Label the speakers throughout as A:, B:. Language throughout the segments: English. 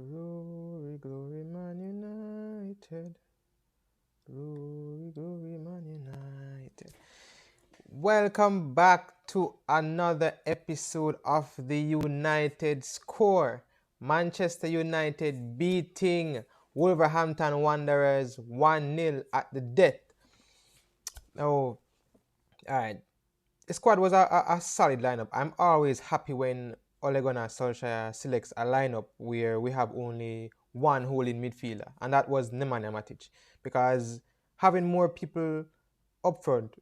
A: Glory, glory, Man United. Glory, glory, Man United. Welcome back to another episode of the United Score. Manchester United beating Wolverhampton Wanderers 1-0 at the death. Oh, alright. The squad was a solid lineup. I'm always happy when Ole Gunnar Solskjaer selects a lineup where we have only one holding midfielder, and that was Nemanja Matic. Because having more people up front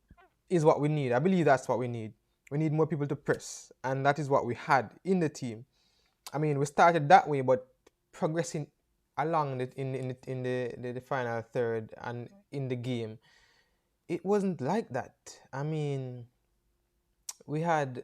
A: is what we need. I believe that's what we need. We need more people to press, and that is what we had in the team. I mean, we started that way, but progressing along in the final third and in the game, it wasn't like that. I mean, we had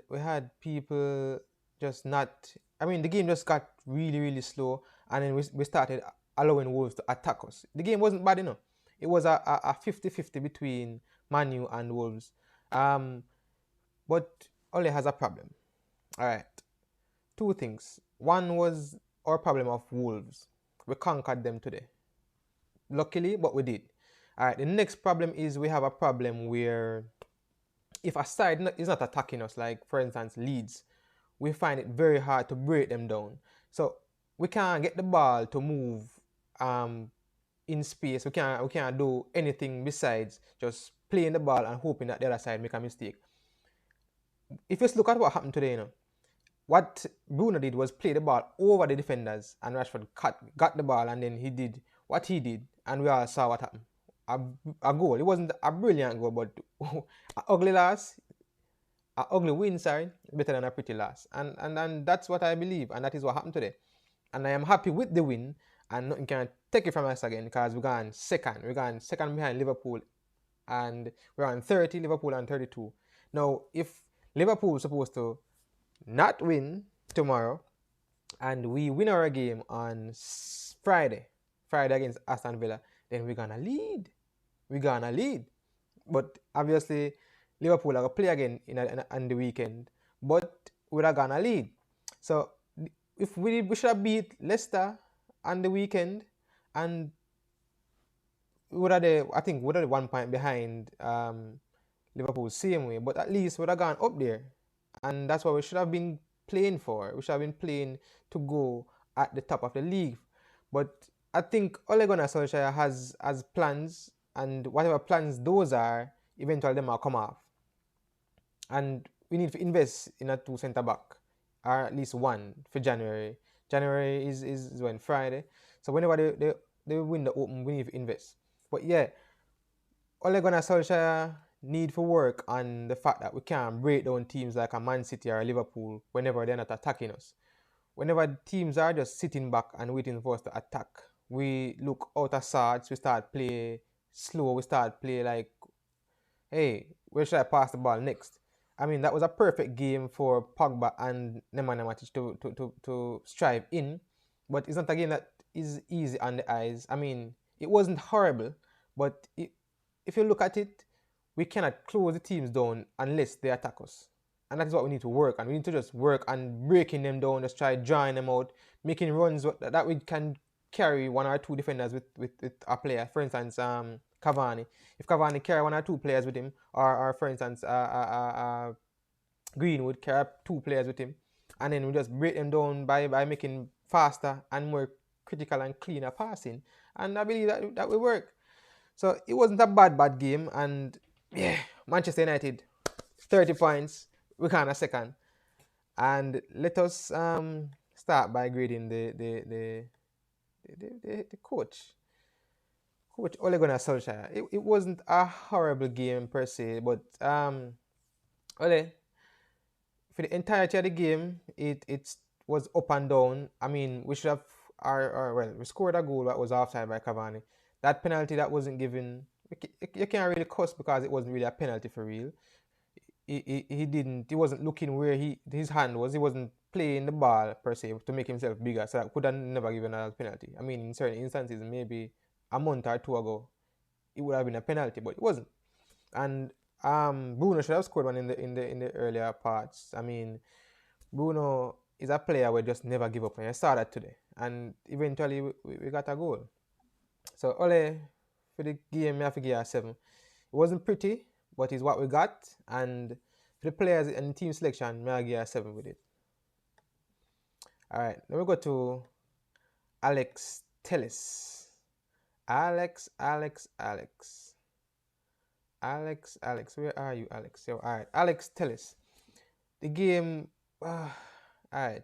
A: people just not. I mean, the game just got really slow, and then we started allowing Wolves to attack us. The game wasn't bad enough. It was a 50-50 between Manu and Wolves. But Ole has a problem. All right, two things. One was our problem of Wolves. We conquered them today. Luckily, but we did. All right. The next problem is we have a problem where if a side is not attacking us, like for instance Leeds, we find it very hard to break them down. So we can't get the ball to move in space. We can't do anything besides just playing the ball and hoping that the other side make a mistake. If you look at what happened today, what Bruno did was play the ball over the defenders, and Rashford got the ball, and then he did what he did, and we all saw what happened. A goal. It wasn't a brilliant goal, but an ugly loss, an ugly win, sorry, better than a pretty loss. And that's what I believe, and that is what happened today. And I am happy with the win, and nothing can take it from us again, because we're going second. We're going second behind Liverpool, and we're on 30, Liverpool on 32. Now, if Liverpool is supposed to not win tomorrow, and we win our game on Friday against Aston Villa, then we're gonna lead. But obviously, Liverpool are gonna play again on the weekend, but we're gonna lead. So if we should have beat Leicester on the weekend, and we're I think we're 1 point behind Liverpool same way, but at least we'd have gone up there, and that's what we should have been playing for. We should have been playing to go at the top of the league. But I think Ole Gunnar Solskjaer has plans, and whatever plans those are, eventually them will come off. And we need to invest in a 2 centre back, or at least one for January. January is when Friday. So whenever they win the Open, we need to invest. But yeah, Ole Gunnar Solskjaer need for work on the fact that we can't break down teams like a Man City or a Liverpool whenever they're not attacking us. Whenever teams are just sitting back and waiting for us to attack, we look out of sorts, we start play slow, we start play like, hey, where should I pass the ball next? I mean, that was a perfect game for Pogba and Nemanja Matic to strive in, but it's not a game that is easy on the eyes. I mean, it wasn't horrible, but if you look at it, we cannot close the teams down unless they attack us. And that is what we need to work on. We need to just work on breaking them down, just try drawing them out, making runs that we can carry 1 or 2 defenders with a player. For instance, Cavani. If Cavani carry 1 or 2 players with him, or for instance, Greenwood carry 2 players with him, and then we just break them down by making faster and more critical and cleaner passing. And I believe that will work. So it wasn't a bad game, and yeah, Manchester United, 30 points, we're kind of second. And let us start by grading the coach. Coach Ole Gunnar Solskjaer. It wasn't a horrible game per se, but Ole, for the entirety of the game, it was up and down. I mean, we should have, we scored a goal that was offside by Cavani. That penalty that wasn't given, you can't really cuss because it wasn't really a penalty for real. He wasn't looking where his hand was. He wasn't playing the ball per se to make himself bigger, so that could have never given a penalty. I mean, in certain instances, maybe a month or 2 ago, it would have been a penalty, but it wasn't. And Bruno should have scored one in the earlier parts. I mean, Bruno is a player who just never give up, and I saw that today. and eventually we got a goal. So Ole, for the game, I have to give a 7. It wasn't pretty, but it's what we got, and for the players and the team selection, I give a 7 with it. All right, then we go to Alex Tellis. Alex, where are you, Alex? Yo, all right, Alex Tellis. The game, all right.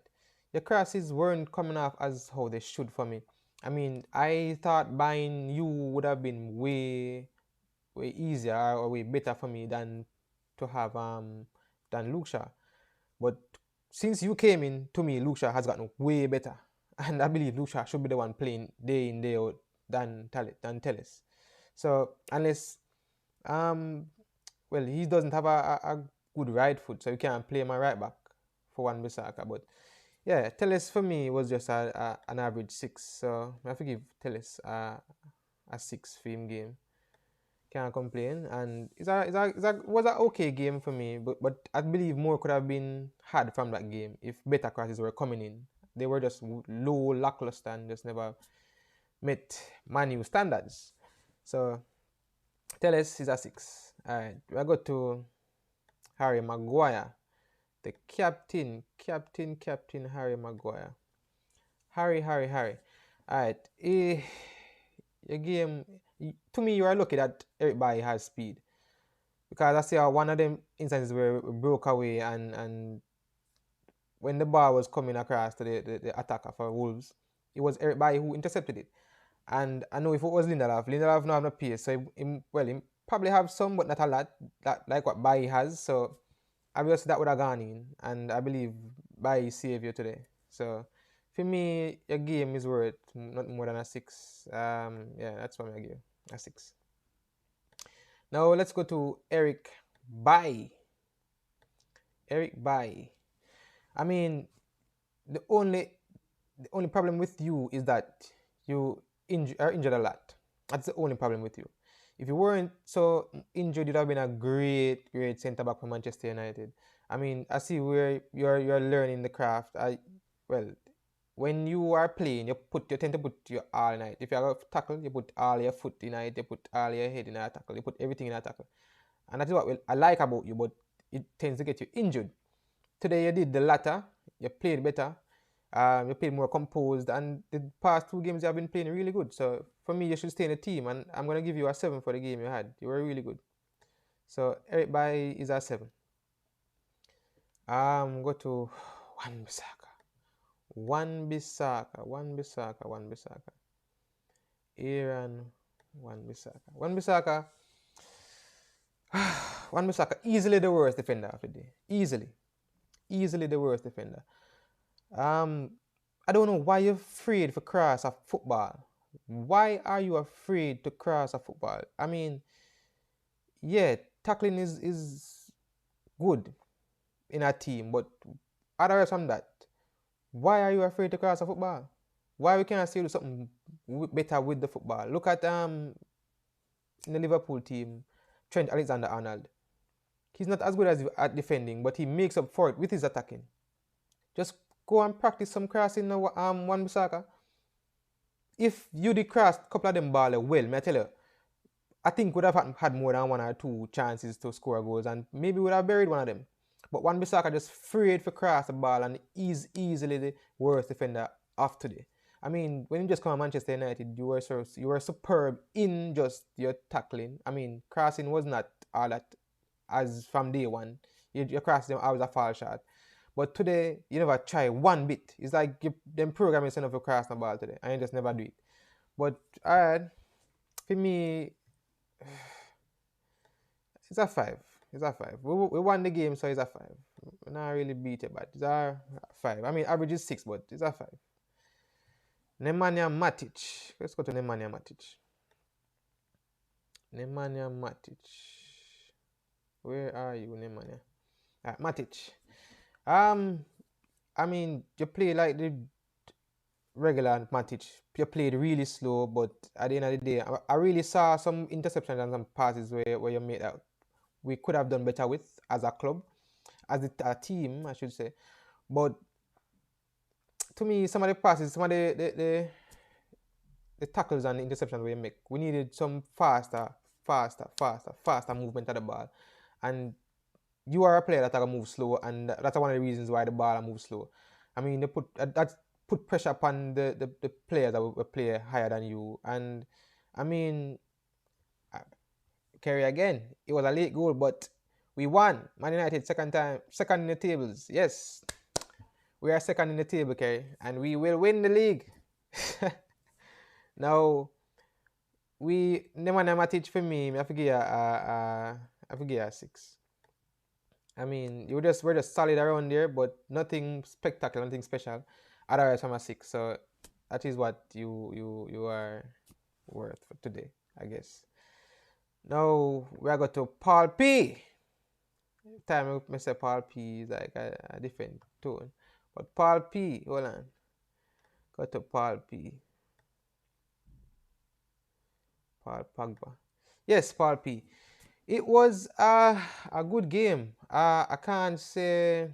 A: Your crosses weren't coming off as how they should for me. I mean, I thought buying you would have been way easier or way better for me than to have than Luke Shaw. But since you came in, to me, Luke Shaw has gotten way better. And I believe Luke Shaw should be the one playing day in, day out than Telles. So unless well, he doesn't have a good right foot, so you can't play my right back for Wan-Bissaka. But yeah, Telles for me was just an average 6. So I have to give Telles a 6 for him game. Can't complain, and was an okay game for me, but I believe more could have been had from that game if better crosses were coming in. They were just low, lackluster, and just never met Man U standards. So Telles is a 6. All right, we go to Harry Maguire, the captain Harry Maguire. Harry. All right, your game. To me, you are lucky that Eric Bailly has speed, because I see one of them instances where it broke away, and when the ball was coming across to the attacker for Wolves, it was Eric Bailly who intercepted it. And I know if it was Lindelof no have no pace, so he probably have some, but not a lot, like what Bailly has. So obviously that would have gone in, and I believe Bailly saved you today. So for me, your game is worth not more than a 6. Yeah, that's what I give a 6. Now let's go to Eric Bailly. I mean, the only problem with you is that you are injured a lot. That's the only problem with you. If you weren't so injured, you'd have been a great centre back for Manchester United. I mean, I see where you're learning the craft. When you are playing, you tend to put your all in it. If you have a tackle, you put all your foot in it. You put all your head in a tackle. You put everything in a tackle. And that's what I like about you, but it tends to get you injured. Today you did the latter. You played better. You played more composed, and the past 2 games you have been playing really good. So for me, you should stay in the team, and I'm gonna give you a 7 for the game you had. You were really good. So Eric Bailly is a 7. Go to Wan-Bissaka. Aaron Wan-Bissaka. Wan-Bissaka, easily the worst defender of the day. Easily the worst defender. I don't know why you're afraid to cross a football. Why are you afraid to cross a football? I mean, yeah, tackling is good in a team, but other from that, why are you afraid to cross a football? Why we can't still do something better with the football? Look at in the Liverpool team, Trent Alexander-Arnold. He's not as good as at defending, but he makes up for it with his attacking. Just go and practice some crossing now, Wan-Bissaka. If you did cross a couple of them balls well, may I tell you, I think would have had more than 1 or 2 chances to score goals, and maybe would have buried one of them. But Wan-Bissaka just afraid to cross the ball, and is easily the worst defender of today. I mean, when you just come to Manchester United, you were superb in just your tackling. I mean, crossing was not all that as from day one. You cross them always a foul shot. But today, you never try one bit. It's like them programming send up a cross the ball today, and you just never do it. But alright, for me, it's a 5. We won the game, so it's a 5. We're not really beat it, but it's a 5. I mean, average is 6, but it's a 5. Nemanja Matic. Let's go to Nemanja Matic. Where are you, Nemanja? Matic. I mean, you play like the regular Matic. You played really slow, but at the end of the day, I really saw some interceptions and some passes where you made out. We could have done better with as a club, as a team, I should say. But to me, some of the passes, some of the tackles and the interceptions we make, we needed some faster movement of the ball. And you are a player that move slow, and that's one of the reasons why the ball moves slow. I mean, they put that put pressure upon the players that will play higher than you. And I mean, Kerry again, it was a late goal, but we won. Man United second in the tables. Yes, we are second in the table, Kerry, and we will win the league. Now, the man I teach for me, I forget I forget a 6. I mean, we're just solid around there, but nothing spectacular, nothing special. Otherwise, I'm a 6. So that is what you are worth for today, I guess. Now we are going to Paul P. Time I say Paul P is like a different tone, but Paul P. Hold on, go to Paul P. Paul Pogba. Yes, Paul P. It was a good game. I can't say.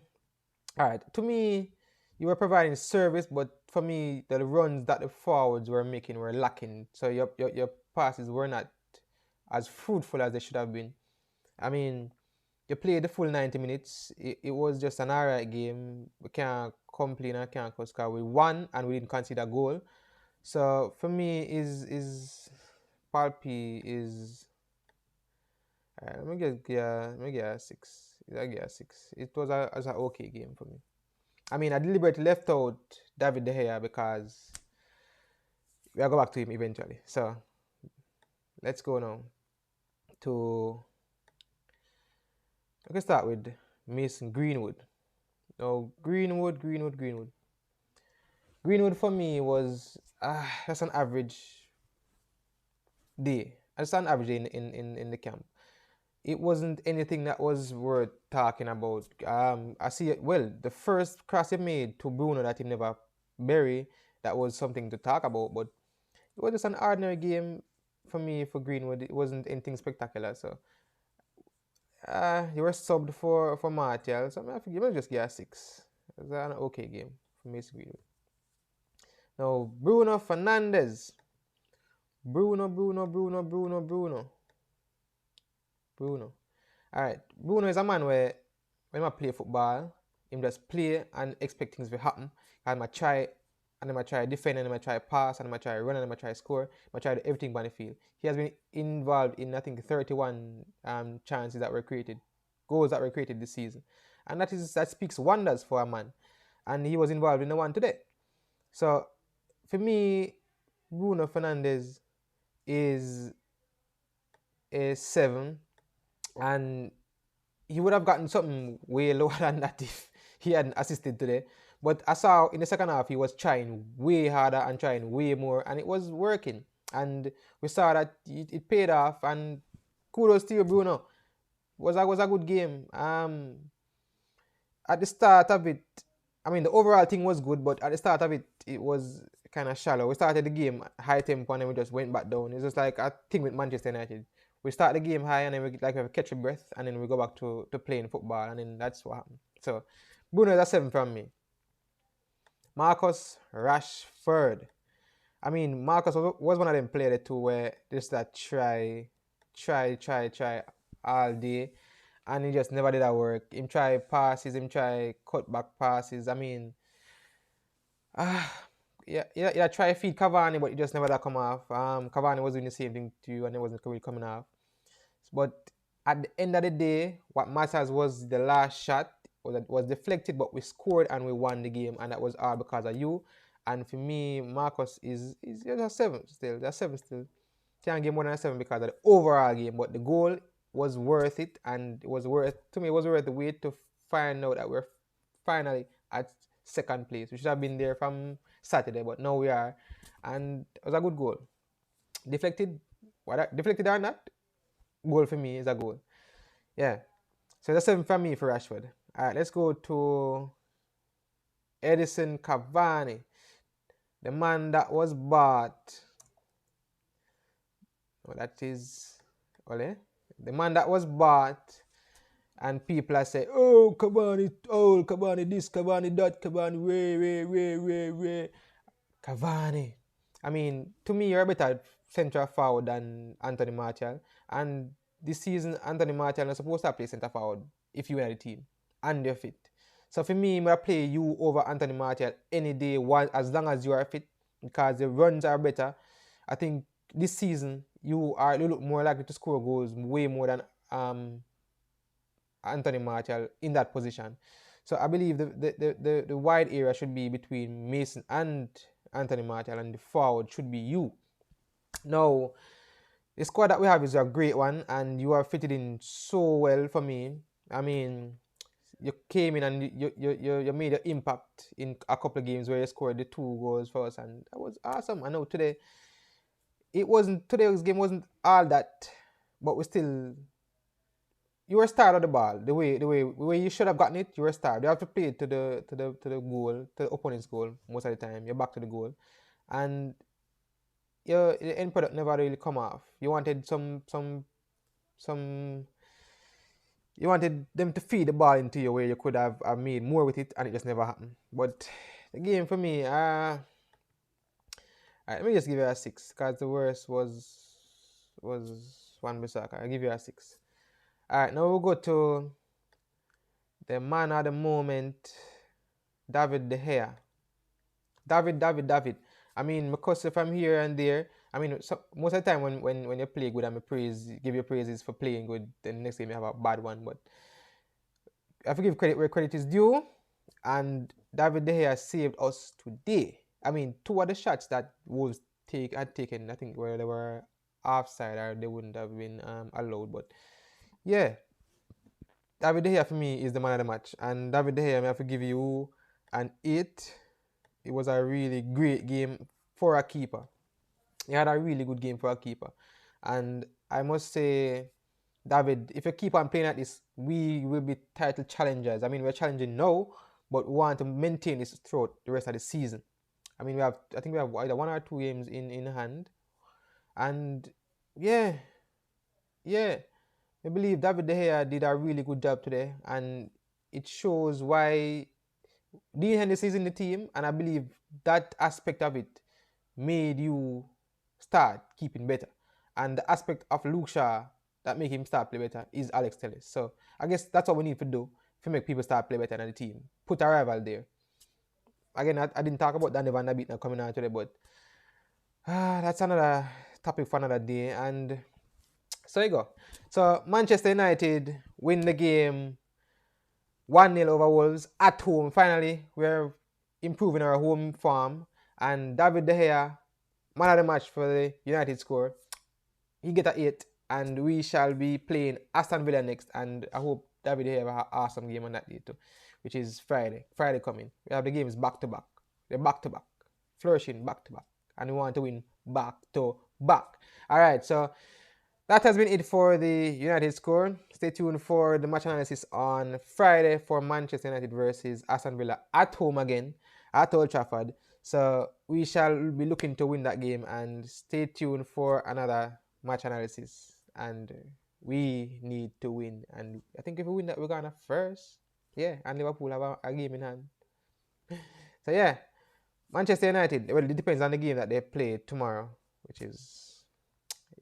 A: All right, to me, you were providing service, but for me, the runs that the forwards were making were lacking. So your passes were not as fruitful as they should have been. I mean, you played the full 90 minutes. It was just an alright game. We can't complain. I can't cause we won and we didn't concede a goal. So for me, is Palpi is. Let me get a 6. I get a 6. It was an okay game for me. I mean, I deliberately left out David De Gea because we'll go back to him eventually. So let's go now to. I can start with Mason Greenwood. Now, Greenwood for me was that's an average day. That's an average day in the camp. It wasn't anything that was worth talking about. I see it. Well, the first cross he made to Bruno that he never buried, that was something to talk about. But it was just an ordinary game for me for Greenwood. It wasn't anything spectacular. So you were subbed for Martial. So I think just get a 6. It was an okay game for Mason Greenwood. Now Bruno Fernandes. Bruno. Alright, Bruno is a man where when I play football, him just play and expect things to happen. And I try and I try defend and I try pass and I try run and I try score. I try do everything on the field. He has been involved in I think 31 chances that were created, goals that were created this season. And that speaks wonders for a man. And he was involved in the one today. So for me, Bruno Fernandes is a 7. And he would have gotten something way lower than that if he hadn't assisted today. But I saw in the second half he was trying way harder and trying way more, and it was working. And we saw that it paid off. And kudos to you, Bruno. Was a good game. At the start of it, I mean the overall thing was good, but at the start of it, it was kind of shallow. We started the game high tempo and then we just went back down. It's just like a thing with Manchester United. We start the game high and then we catch a breath and then we go back to playing football, and then that's what happened. So Bruno is a 7 from me. Marcus Rashford. I mean, Marcus was one of them players too where just that try all day, and he just never did that work. Him try passes, him try cut back passes. I mean, yeah, try feed Cavani, but it just never that come off. Cavani was doing the same thing to you, and it wasn't really coming off. But at the end of the day, what matters was the last shot was deflected, but we scored and we won the game, and that was all because of you. And for me, Marcus is a 7 still. That's 7 still. Can't give more than a 7 because of the overall game, but the goal was worth it, and it was worth the wait to find out that we're finally at second place. We should have been there from Saturday, but now we are, and it was a good goal. Deflected or not, goal for me is a goal. Yeah. So that's 7 from me for Rashford. Alright, let's go to Edison Cavani. The man that was bought. Oh, that is Ole. The man that was bought And people are saying, oh, Cavani, old Cavani, this, Cavani, that, Cavani, way. Cavani. I mean, to me, you're a better central forward than Anthony Martial. And this season, Anthony Martial is supposed to play centre forward if you were the team and you're fit. So for me, I'm going to play you over Anthony Martial any day, as long as you are fit, because the runs are better. I think this season, you look more likely to score goals way more than Anthony Martial in that position. So I believe the wide area should be between Mason and Anthony Martial, and the forward should be you. Now, the squad that we have is a great one, and you are fitted in so well for me. I mean, you came in and you made an impact in a couple of games where you scored the 2 goals for us, and that was awesome. I know today's game wasn't all that, but we still, you were starred of the ball. The way you should have gotten it, you were starred. You have to play it to the goal, to the opponent's goal most of the time. You're back to the goal, and the end product never really come off. You wanted you wanted them to feed the ball into you where you could have made more with it, and it just never happened. But the game for me, alright, let me just give you a 6, because the worst was Wan-Bissaka. I'll give you a 6. Alright, now we'll go to the man of the moment, David De Gea. David. I mean, because if I'm here and there, I mean, most of the time when you play good and give you praises for playing good, then the next game you have a bad one. But I have to give credit where credit is due, and David De Gea saved us today. I mean, 2 of the shots that Wolves had taken, I think, where they were offside or they wouldn't have been allowed. But yeah, David De Gea for me is the man of the match, and David De Gea, I have to give you an 8. It was a really great game for a keeper. He had a really good game for a keeper. And I must say, David, if you keep on playing at this, we will be title challengers. I mean, we're challenging now, but we want to maintain this throughout the rest of the season. I mean, I think we have either 1 or 2 games in hand. And yeah, I believe David De Gea did a really good job today. And it shows why Dean Henderson is in the team, and I believe that aspect of it made you start keeping better. And the aspect of Luke Shaw that make him start play better is Alex Telles. So I guess that's what we need to do to make people start play better in the team. Put a rival there. Again, I didn't talk about Danny Van Der Beek now coming out today, but that's another topic for another day. And so you go. So Manchester United win the game 1-0 over Wolves at home. Finally, we're improving our home form. And David De Gea, man of the match for the United score. He get an 8. And we shall be playing Aston Villa next. And I hope David De Gea have an awesome game on that day too, which is Friday. Friday coming. We have the games back to back. They're back to back. Flourishing back to back. And we want to win back to back. Alright, so that has been it for the United score. Stay tuned for the match analysis on Friday for Manchester United versus Aston Villa at home again at Old Trafford. So we shall be looking to win that game, and stay tuned for another match analysis. And we need to win. And I think if we win that, we're gonna first. Yeah, and Liverpool have a game in hand. So yeah, Manchester United, well, it depends on the game that they play tomorrow, which is,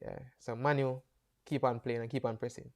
A: yeah. So Manu, keep on playing and keep on pressing.